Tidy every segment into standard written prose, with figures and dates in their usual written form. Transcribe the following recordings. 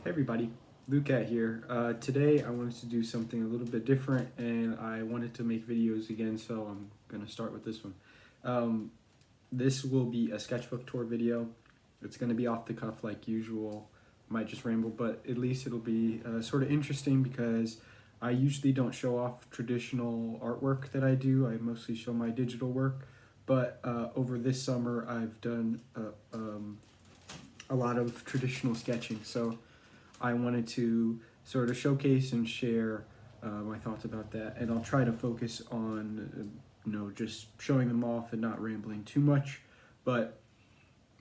Hey everybody, Lucat here. Today I wanted to do something a little bit different and I wanted to make videos again, so I'm going to start with this one. This will be a sketchbook tour video. It's going to be off the cuff like usual. I might just ramble, but at least it'll be sort of interesting because I usually don't show off traditional artwork that I do. I mostly show my digital work, but over this summer I've done a lot of traditional sketching. So I wanted to sort of showcase and share my thoughts about that, and I'll try to focus on just showing them off and not rambling too much, but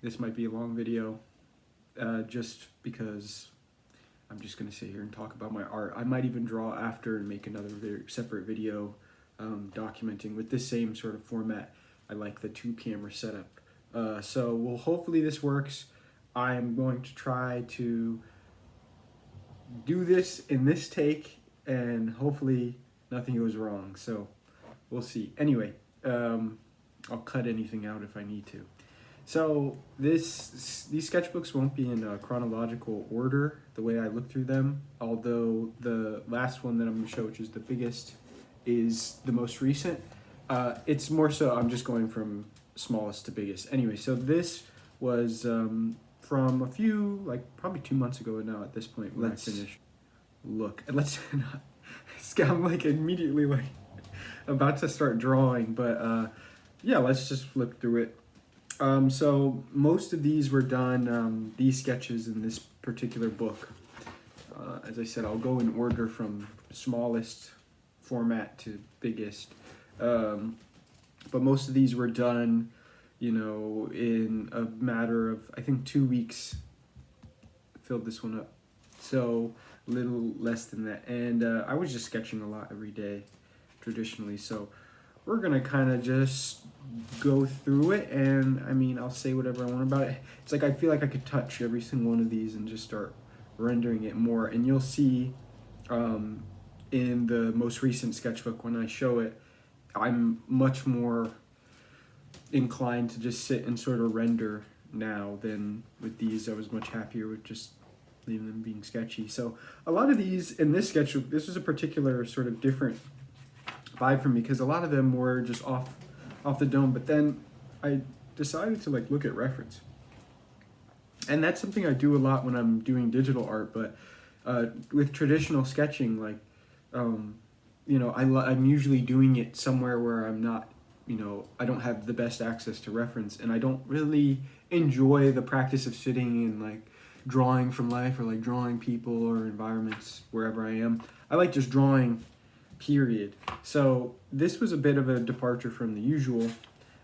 this might be a long video just because I'm just going to sit here and talk about my art. I might even draw after and make another separate video documenting with this same sort of format. I like the 2-camera setup. So hopefully this works. I'm going to try to do this in this take and hopefully nothing goes wrong, so we'll see. Anyway, I'll cut anything out if I need to. So these sketchbooks won't be in chronological order the way I look through them, although the last one that I'm going to show, which is the biggest, is the most recent. It's more so I'm just going from smallest to biggest. Anyway, so this was from a few, like probably 2 months ago now at this point when I finished. Look, and let's not, I'm like immediately like about to start drawing, but yeah, let's just flip through it. So most of these were done, these sketches in this particular book. As I said, I'll go in order from smallest format to biggest. But most of these were done, in a matter of, I think, 2 weeks. Filled this one up. So a little less than that. And I was just sketching a lot every day, traditionally. So we're going to kind of just go through it. And, I mean, I'll say whatever I want about it. It's like I feel like I could touch every single one of these and just start rendering it more. And you'll see in the most recent sketchbook when I show it, I'm much more inclined to just sit and sort of render now than with these. I was much happier with just leaving them being sketchy. So a lot of these in this sketchbook, this was a particular sort of different vibe for me because a lot of them were just off the dome, but then I decided to like look at reference. And that's something I do a lot when I'm doing digital art, but with traditional sketching, like I'm usually doing it somewhere where I'm not, I don't have the best access to reference, and I don't really enjoy the practice of sitting and like drawing from life or like drawing people or environments wherever I am. I like just drawing, period. So this was a bit of a departure from the usual.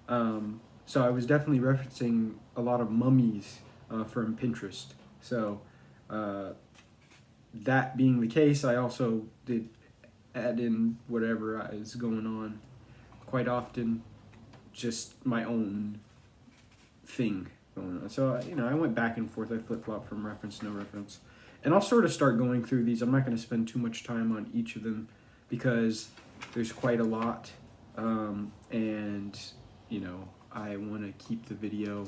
So I was definitely referencing a lot of mummies from Pinterest. So that being the case, I also did add in whatever is going on. Quite often, just my own thing going on. So, I went back and forth. I flip-flop from reference to no reference. And I'll sort of start going through these. I'm not going to spend too much time on each of them because there's quite a lot. And, I want to keep the video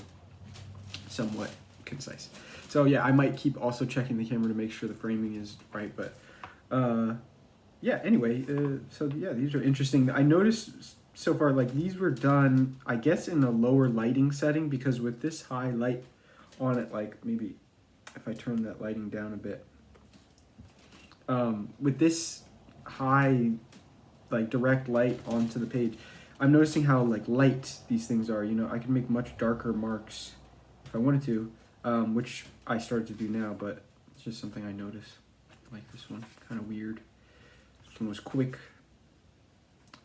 somewhat concise. So, yeah, I might keep also checking the camera to make sure the framing is right. But, yeah, anyway, so, yeah, these are interesting. I noticed so far, like, these were done, I guess, in a lower lighting setting, because with this high light on it, like, maybe if I turn that lighting down a bit, with this high, like, direct light onto the page, I'm noticing how, like, light these things are. I can make much darker marks if I wanted to, which I started to do now, but it's just something I noticed. Like this one, kind of weird. This one was quick.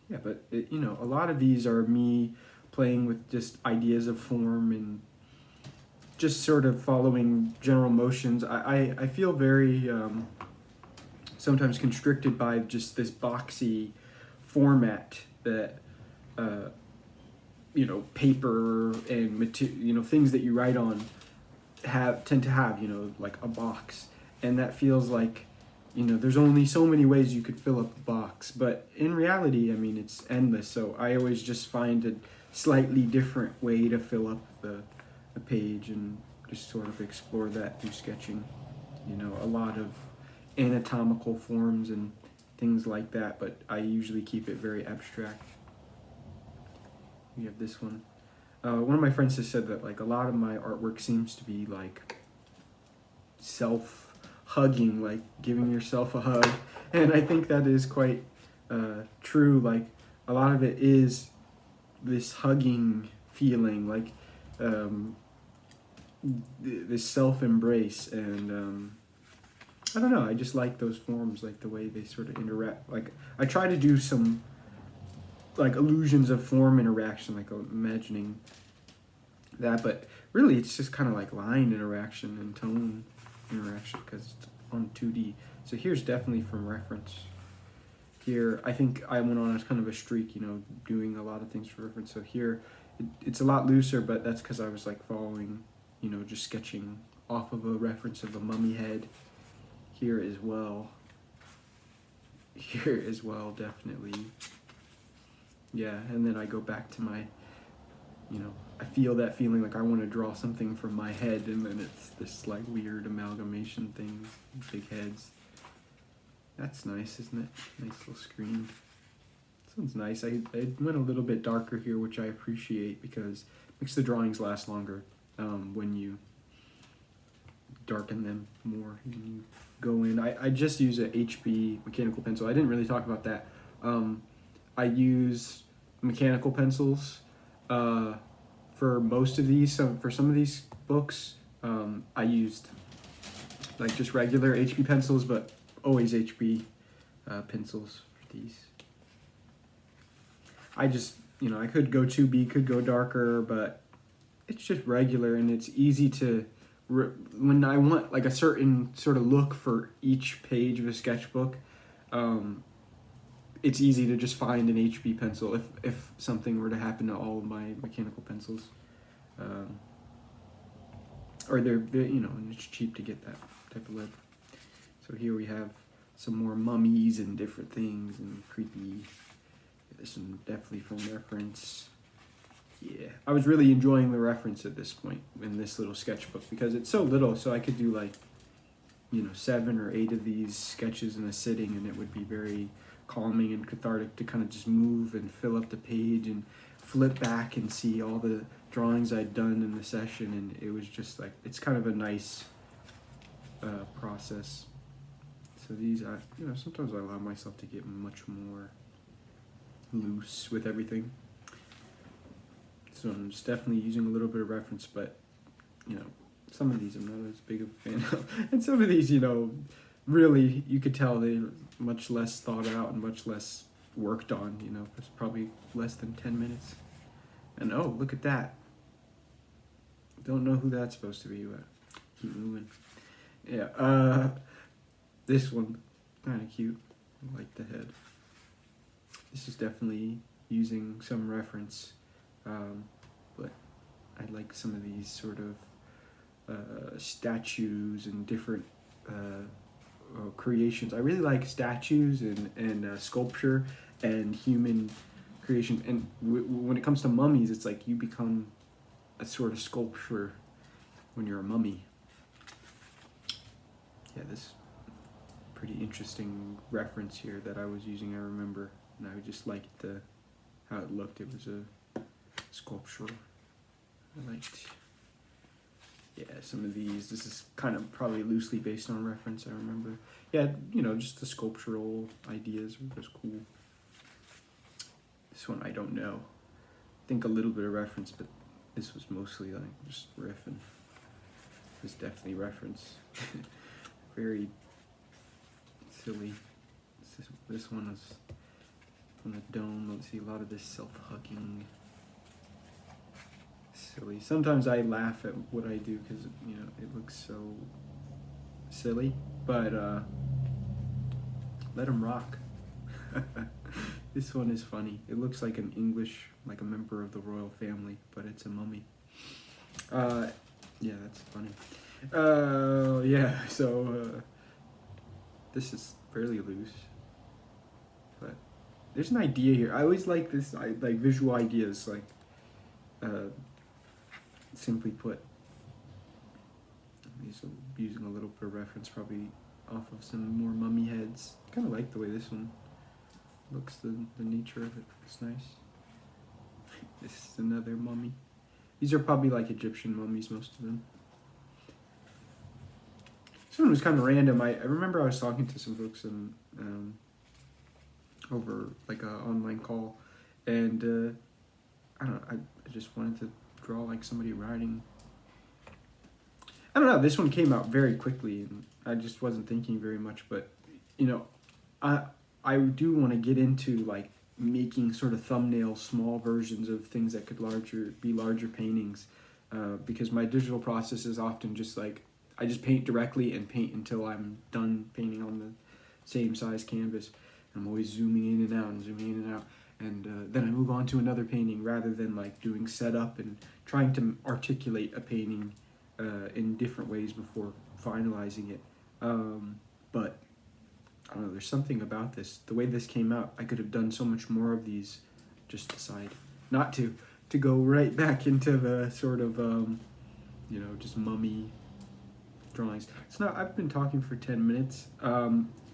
Yeah, but a lot of these are me playing with just ideas of form and just sort of following general motions. I feel very sometimes constricted by just this boxy format that paper and things that you write on tend to have, like a box, and that feels like there's only so many ways you could fill up a box, but in reality, I mean, it's endless. So I always just find a slightly different way to fill up the page and just sort of explore that through sketching. you know, a lot of anatomical forms and things like that, but I usually keep it very abstract. We have this one. One of my friends has said that like a lot of my artwork seems to be like self-hugging, like giving yourself a hug, and I think that is quite true. Like a lot of it is this hugging feeling, like this self-embrace, and I don't know, I just like those forms, like the way they sort of interact. Like I try to do some like illusions of form interaction, like imagining that, but really it's just kind of like line interaction and tone interaction because it's on 2D. So here's definitely from reference. Here, I think I went on a kind of a streak, you know, doing a lot of things for reference. So here, it's a lot looser, but that's because I was like following, you know, just sketching off of a reference of a mummy head. Here as well. Here as well, definitely. Yeah, and then I go back to my, you know, I feel that feeling like I want to draw something from my head, and then it's this like weird amalgamation thing, big heads. That's nice, isn't it? Nice little screen. This one's nice. I went a little bit darker here, which I appreciate because it makes the drawings last longer when you darken them more. You go in. I just use a HB mechanical pencil. I didn't really talk about that. I use mechanical pencils for most of these. So for some of these books, I used like just regular HB pencils, but always HB pencils for these. I just, you know, I could go 2B, could go darker, but it's just regular, and it's easy to, when I want like a certain sort of look for each page of a sketchbook, it's easy to just find an HB pencil if something were to happen to all of my mechanical pencils. Or they're, you know, and it's cheap to get that type of lead. So here we have some more mummies and different things and creepy. This one definitely from reference. Yeah, I was really enjoying the reference at this point in this little sketchbook because it's so little, so I could do like, you know, 7 or 8 of these sketches in a sitting, and it would be very calming and cathartic to kind of just move and fill up the page and flip back and see all the drawings I'd done in the session, and it was just like, it's kind of a nice process. So these, you know, sometimes I allow myself to get much more loose with everything. So I'm just definitely using a little bit of reference, but, you know, some of these I'm not as big of a fan of. And some of these, you know, really, you could tell they're much less thought out and much less worked on, you know. It's probably less than 10 minutes. And oh, look at that. Don't know who that's supposed to be, but keep moving. Yeah, this one, kind of cute. I like the head. This is definitely using some reference, but I like some of these sort of statues and different creations. I really like statues and sculpture and human creation. And when it comes to mummies, it's like you become a sort of sculpture when you're a mummy. Yeah, this pretty interesting reference here that I was using, I remember, and I just liked how it looked. It was a sculpture. I liked, yeah, some of these. This is kind of probably loosely based on reference, I remember. Yeah, you know, just the sculptural ideas were just cool. This one I don't know. I think a little bit of reference, but this was mostly like just riffing. This is definitely reference. Very silly. This one is on the dome. Let's see, a lot of this self-hugging. Silly. Sometimes I laugh at what I do because, you know, it looks so silly, but let them rock. This one is funny. It looks like an English, like a member of the royal family, but it's a mummy. Yeah, that's funny. Yeah, so this is fairly loose, but there's an idea here. I always like this, like visual ideas, like simply put. He's using a little bit of reference, probably off of some more mummy heads. Kind of like the way this one looks, the nature of it. It's nice. This is another mummy. These are probably like Egyptian mummies, most of them. This one was kind of random. I remember I was talking to some folks and over like a online call, and I don't know, I just wanted to draw like somebody riding. I don't know, this one came out very quickly and I just wasn't thinking very much, but you know, I do want to get into like making sort of thumbnail small versions of things that could be larger paintings, because my digital process is often just like I just paint directly and paint until I'm done painting on the same size canvas. I'm always zooming in and out and zooming in and out, and then I move on to another painting rather than like doing setup and trying to articulate a painting in different ways before finalizing it. But I don't know, there's something about this. The way this came out, I could have done so much more of these. Just decide not to go right back into the sort of, you know, just mummy drawings. So now I've been talking for 10 minutes.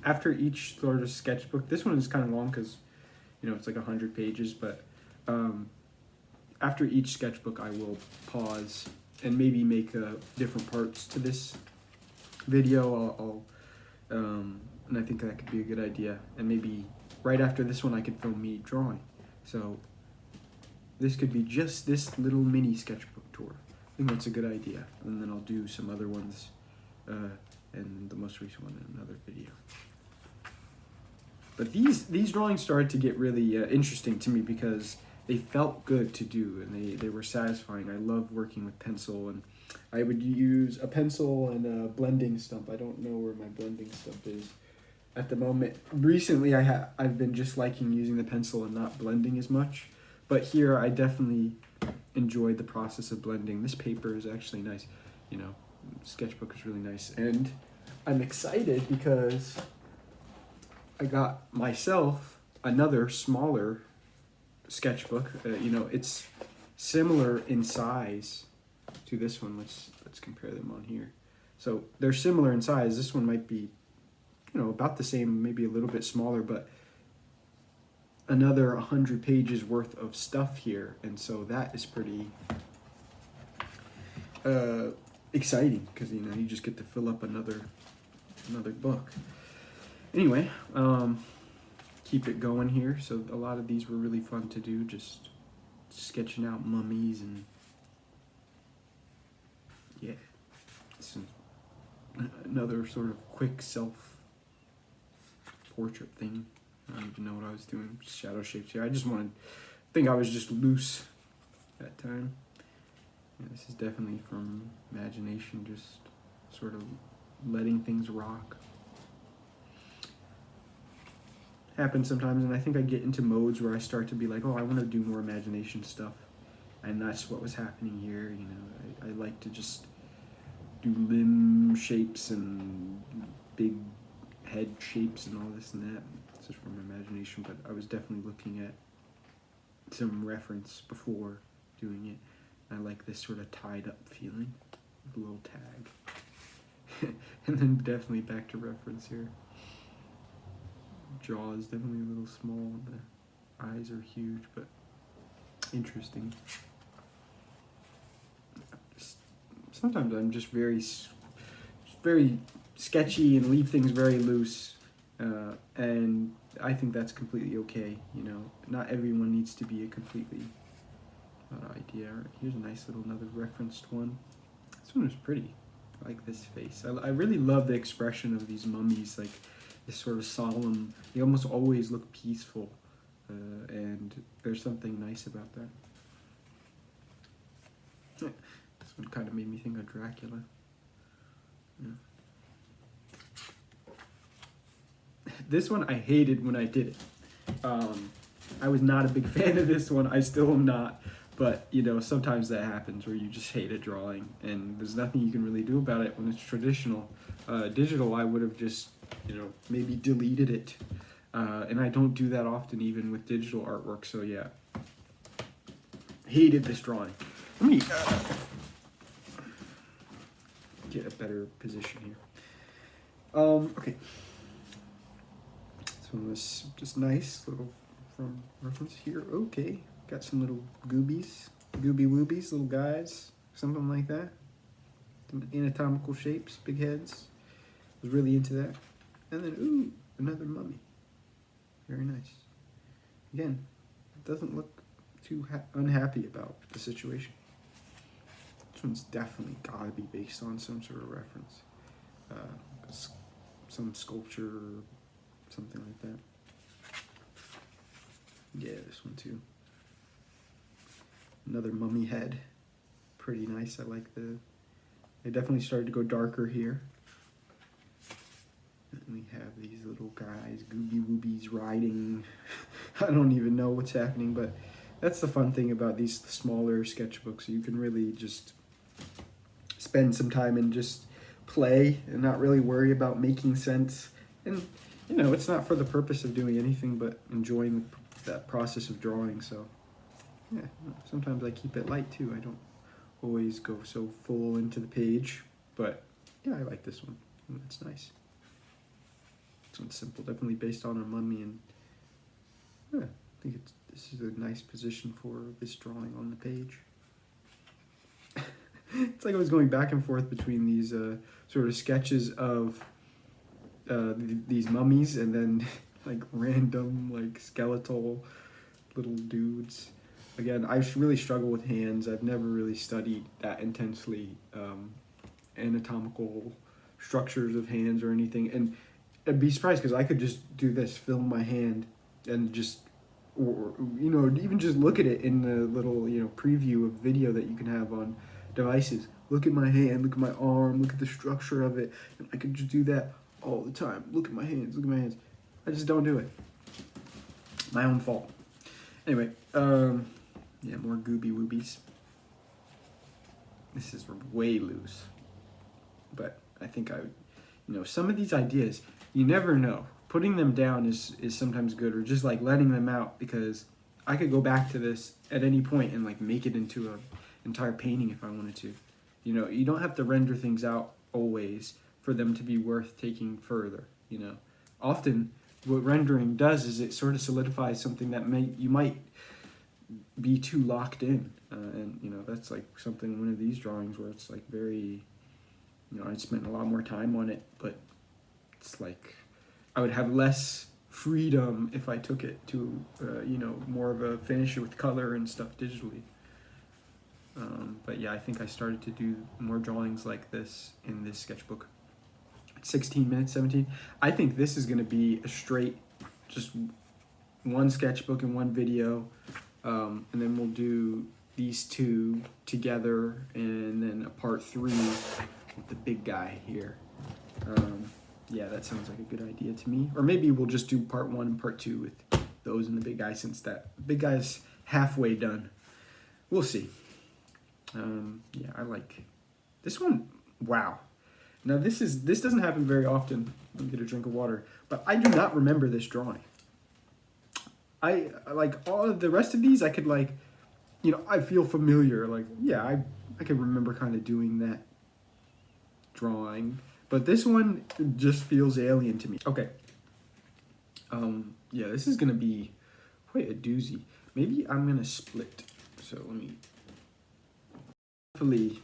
After each sort of sketchbook, this one is kind of long because, you know, it's like 100 pages, but after each sketchbook I will pause and maybe make different parts to this video. And I think that could be a good idea. And maybe right after this one I could film me drawing. So this could be just this little mini sketchbook tour. I think that's a good idea. And then I'll do some other ones, and the most recent one in another video. But these drawings started to get really interesting to me because they felt good to do and they were satisfying. I love working with pencil, and I would use a pencil and a blending stump. I don't know where my blending stump is at the moment. Recently I've been just liking using the pencil and not blending as much, but here I definitely enjoyed the process of blending. This paper is actually nice, you know, sketchbook is really nice, and I'm excited because I got myself another smaller sketchbook. You know, it's similar in size to this one. Let's compare them on here. So they're similar in size. This one might be, you know, about the same, maybe a little bit smaller, but another 100 pages worth of stuff here, and so that is pretty exciting because, you know, you just get to fill up another book. Anyway, keep it going here. So a lot of these were really fun to do, just sketching out mummies, and yeah, this is another sort of quick self-portrait thing. I don't even know what I was doing, just shadow shapes here. I think I was just loose that time. Yeah, this is definitely from imagination, just sort of letting things rock. Happens sometimes, and I think I get into modes where I start to be like, oh, I want to do more imagination stuff, and that's what was happening here. You know, I like to just do limb shapes and big head shapes and all this and that. This is from imagination, but I was definitely looking at some reference before doing it. I like this sort of tied up feeling, a little tag. And then definitely back to reference here. Jaw is definitely a little small, the eyes are huge, but interesting. Sometimes I'm just very sketchy and leave things very loose, and I think that's completely okay. You know, not everyone needs to be a completely idea. Here's a nice little another referenced one. This one is pretty. I like this face. I really love the expression of these mummies, like this sort of solemn. They almost always look peaceful, and there's something nice about that. This one kind of made me think of Dracula. Yeah. This one I hated when I did it. I was not a big fan of this one. I still am not. But, you know, sometimes that happens where you just hate a drawing, and there's nothing you can really do about it when it's traditional. Digital, I would have just, you know, maybe deleted it. And I don't do that often, even with digital artwork, so yeah. Hated this drawing. Let me get it a better position here. Okay. So this just nice little from reference here. Okay, got some little gooby woobies, little guys, something like that. Some anatomical shapes, big heads. Was really into that. And then ooh, another mummy. Very nice. Again, doesn't look too unhappy about the situation. This one's definitely gotta be based on some sort of reference. Some sculpture or something like that. Yeah, this one too. Another mummy head. Pretty nice. I like they definitely started to go darker here. And we have these little guys, gooby woobies riding. I don't even know what's happening, but that's the fun thing about these smaller sketchbooks. You can really just spend some time and just play and not really worry about making sense. And, you know, it's not for the purpose of doing anything but enjoying that process of drawing. So, yeah, sometimes I keep it light too. I don't always go so full into the page, but yeah, I like this one. It's nice. This one's simple, definitely based on a mummy, and yeah, I think this is a nice position for this drawing on the page. It's like I was going back and forth between these sort of sketches of these mummies and then like random like skeletal little dudes. Again, I really struggle with hands. I've never really studied that intensely anatomical structures of hands or anything, and I'd be surprised because I could just do this, film my hand, and just, or you know, even just look at it in the little, you know, preview of video that you can have on devices. Look at my hand, look at my arm, look at the structure of it, and I could just do that all the time. Look at my hands, look at my hands. I just don't do it. My own fault. Anyway, yeah, more gooby woobies. This is way loose, but I think you know, some of these ideas, you never know. Putting them down is sometimes good, or just like letting them out, because I could go back to this at any point and like make it into an entire painting if I wanted to. You know, you don't have to render things out always for them to be worth taking further, you know. Often what rendering does is it sort of solidifies something that you might be too locked in, and you know, that's like something, one of these drawings where it's like very, you know, I spent a lot more time on it, but it's like I would have less freedom if I took it to you know, more of a finish with color and stuff digitally. But yeah, I think I started to do more drawings like this in this sketchbook. 16 minutes, 17. I think this is going to be a straight, just one sketchbook and one video, and then we'll do these two together, and then a part 3 with the big guy here. Yeah, that sounds like a good idea to me. Or maybe we'll just do part 1 and part 2 with those and the big guy, since that big guy's halfway done. We'll see. Yeah, I like this one. Wow. Now this doesn't happen very often. Let me get a drink of water. But I do not remember this drawing. I like all of the rest of these. I could, like, you know, I feel familiar. Like, yeah, I can remember kind of doing that drawing. But this one just feels alien to me. Okay. Yeah, this is gonna be quite a doozy. Maybe I'm gonna split. So let me. Hopefully,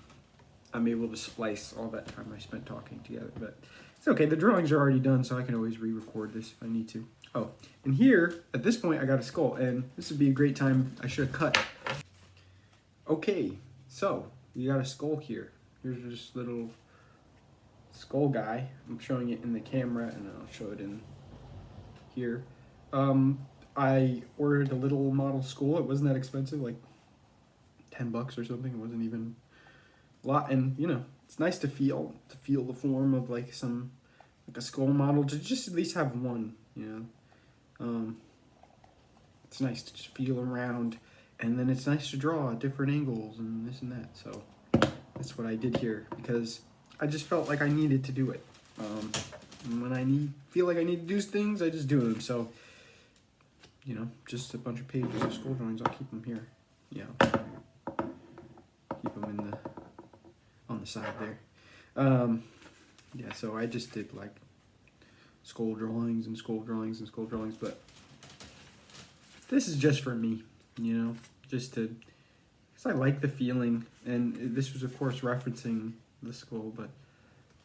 I'm able to splice all that time I spent talking together. But it's okay. The drawings are already done, so I can always re-record this if I need to. Oh, and here at this point, I got a skull, and this would be a great time. I should have cut. Okay, so you got a skull here. Here's this little skull guy. I'm showing it in the camera, and I'll show it in here. I ordered a little model skull. It wasn't that expensive, like $10 or something. It wasn't even a lot, and you know, it's nice to feel the form of like a skull model, to just at least have one, you know. It's nice to just feel around, and then it's nice to draw at different angles and this and that. So that's what I did here, because I just felt like I needed to do it. And when I feel like I need to do things, I just do them. So, you know, just a bunch of pages of skull drawings. I'll keep them here. Yeah, keep them on the side there. Yeah, so I just did like skull drawings and skull drawings and skull drawings, but this is just for me, you know, just to, because I like the feeling, and this was of course referencing the skull, but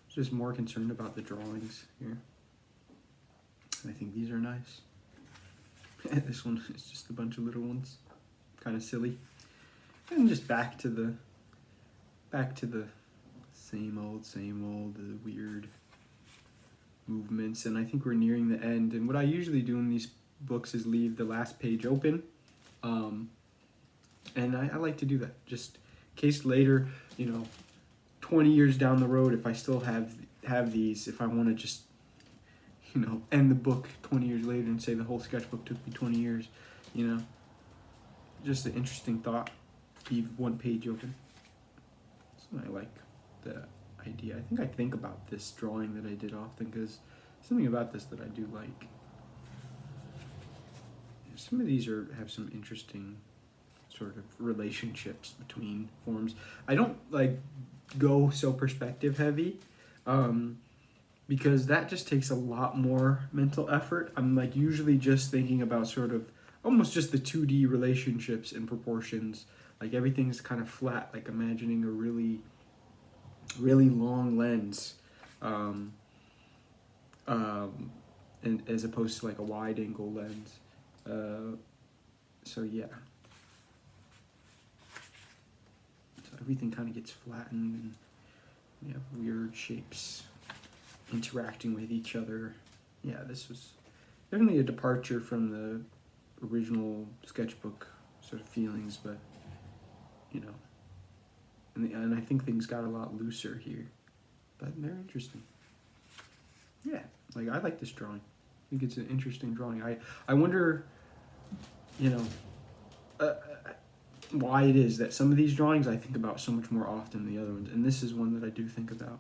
just more concerned about the drawings here. I think these are nice. This one is just a bunch of little ones, kind of silly, and just back to the same old weird movements. And I think we're nearing the end, and what I usually do in these books is leave the last page open, and I like to do that just in case later, you know, 20 years down the road, if I still have these, if I want to just, you know, end the book 20 years later and say the whole sketchbook took me 20 years, you know, just an interesting thought, leave one page open. So I like the idea. I think about this drawing that I did often, because something about this that I do like. Some of these have some interesting sort of relationships between forms. I don't like go so perspective heavy, because that just takes a lot more mental effort. I'm like usually just thinking about sort of almost just the 2D relationships and proportions. Like everything's kind of flat, like imagining a really long lens, and as opposed to like a wide angle lens. So yeah. So everything kind of gets flattened, and we have weird shapes interacting with each other. Yeah, this was definitely a departure from the original sketchbook sort of feelings, but you know, and I think things got a lot looser here, but they're interesting. Yeah, like I like this drawing. I think it's an interesting drawing. I wonder, you know, why it is that some of these drawings I think about so much more often than the other ones, and this is one that I do think about.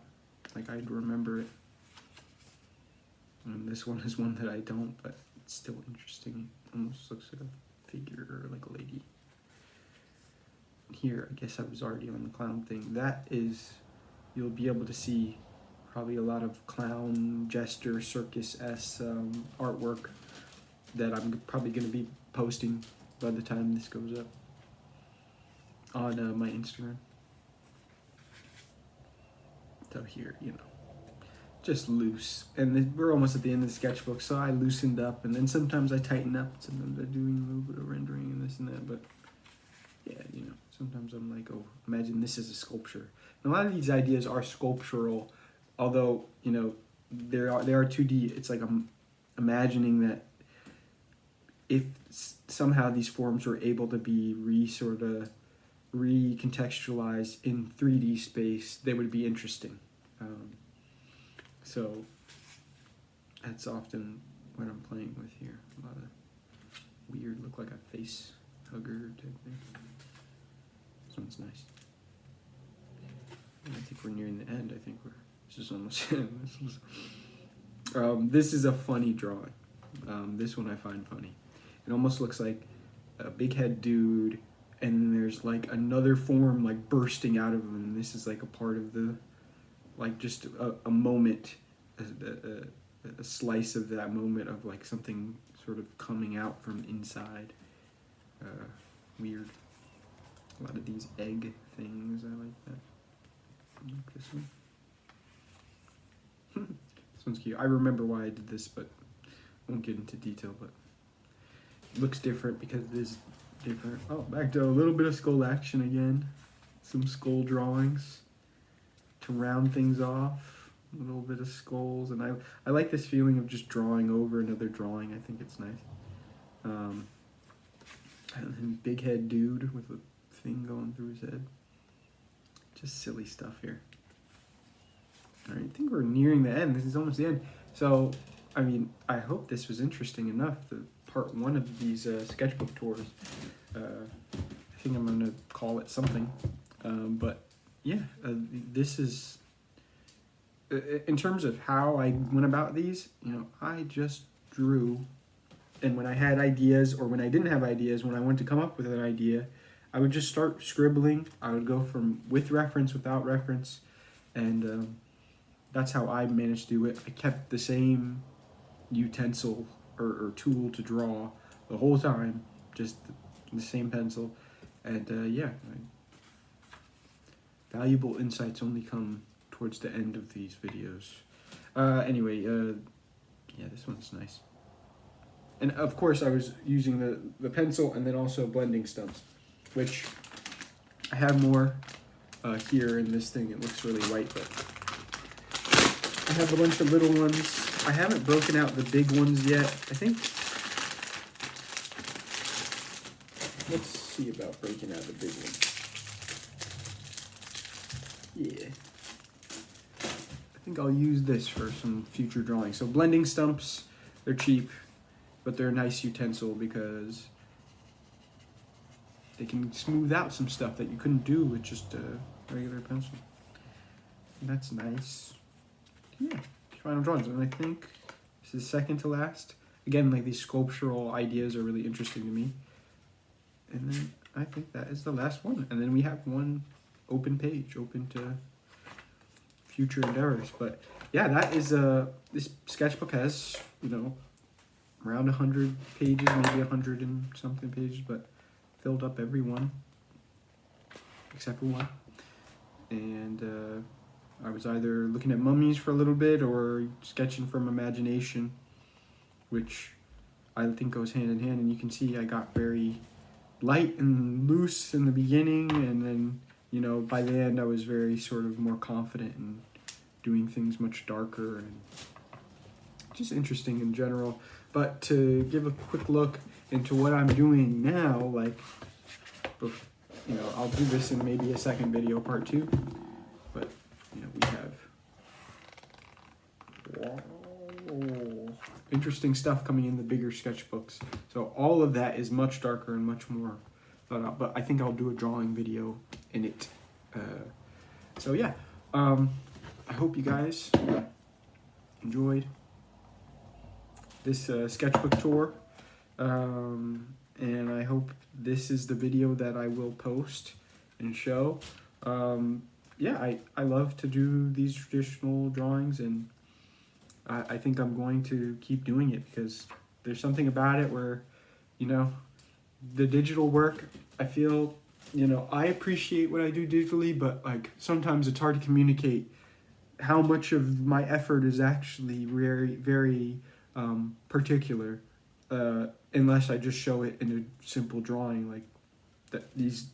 Like I'd remember it. And this one is one that I don't, but it's still interesting. It almost looks like a figure or like a lady. Here, I guess I was already on the clown thing. That is, you'll be able to see probably a lot of clown, jester, circus-esque artwork that I'm probably going to be posting by the time this goes up on my Instagram. So here, you know, just loose. And we're almost at the end of the sketchbook, so I loosened up, and then sometimes I tighten up, sometimes I'm doing a little bit of rendering and this and that, but yeah, you know, sometimes I'm like, oh, imagine this is a sculpture. And a lot of these ideas are sculptural, although, you know, they are 2D. It's like I'm imagining that if somehow these forms were able to be recontextualized in 3D space, they would be interesting. So that's often what I'm playing with here. A lot of weird, look like a face hugger type thing. This one's nice. And I think we're nearing the end. I think this is almost this is a funny drawing. This one I find funny. It almost looks like a big head dude, and then there's like another form like bursting out of him, and this is like a part of the, like just a moment, a slice of that moment of like something sort of coming out from inside. Weird. A lot of these egg things, I like that. I like this one. This one's cute. I remember why I did this, but I won't get into detail, but it looks different because it is different. Oh, back to a little bit of skull action again. Some skull drawings to round things off. A little bit of skulls, and I like this feeling of just drawing over another drawing. I think it's nice. And then big head dude with a thing going through his head. Just silly stuff here. All right, I think we're nearing the end. This is almost the end. So, I mean, I hope this was interesting enough. The part one of these sketchbook tours. I think I'm going to call it something. But yeah, this is, in terms of how I went about these, you know, I just drew. And when I had ideas, or when I didn't have ideas, when I went to come up with an idea, I would just start scribbling. I would go from with reference, without reference, and that's how I managed to do it. I kept the same utensil or tool to draw the whole time, just the same pencil, and yeah, valuable insights only come towards the end of these videos. Anyway, yeah, this one's nice. And of course I was using the pencil and then also blending stumps, which I have more here in this thing. It looks really white, but I have a bunch of little ones. I haven't broken out the big ones yet. I think, let's see about breaking out the big ones. Yeah. I think I'll use this for some future drawing. So blending stumps, they're cheap, but they're a nice utensil because they can smooth out some stuff that you couldn't do with just a regular pencil. And that's nice. Yeah, final drawings. And I think this is second to last. Again, like these sculptural ideas are really interesting to me. And then I think that is the last one. And then we have one open page, open to future endeavors. But yeah, that is this sketchbook has, you know, around 100 pages, maybe 100 and something pages, but filled up every one except for one. And I was either looking at mummies for a little bit or sketching from imagination, which I think goes hand in hand. And you can see I got very light and loose in the beginning, and then, you know, by the end I was very sort of more confident in doing things much darker and just interesting in general. But to give a quick look into what I'm doing now, like, you know, I'll do this in maybe a second video, part 2, but, you know, we have interesting stuff coming in the bigger sketchbooks. So all of that is much darker and much more thought out, but I think I'll do a drawing video in it. So yeah, I hope you guys enjoyed this sketchbook tour, and I hope this is the video that I will post and show. Yeah, I love to do these traditional drawings, and I think I'm going to keep doing it because there's something about it where, you know, the digital work, I feel, you know, I appreciate what I do digitally, but like sometimes it's hard to communicate how much of my effort is actually very, very particular, unless I just show it in a simple drawing. Like that these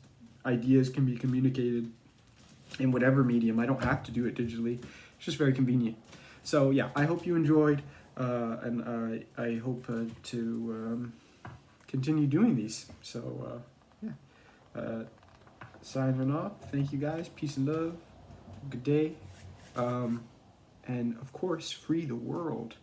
ideas can be communicated in whatever medium. I don't have to do it digitally. It's just very convenient. So yeah, I hope you enjoyed, and I hope to continue doing these. So yeah, signing off. Thank you guys. Peace and love. Good day. And of course, free the world.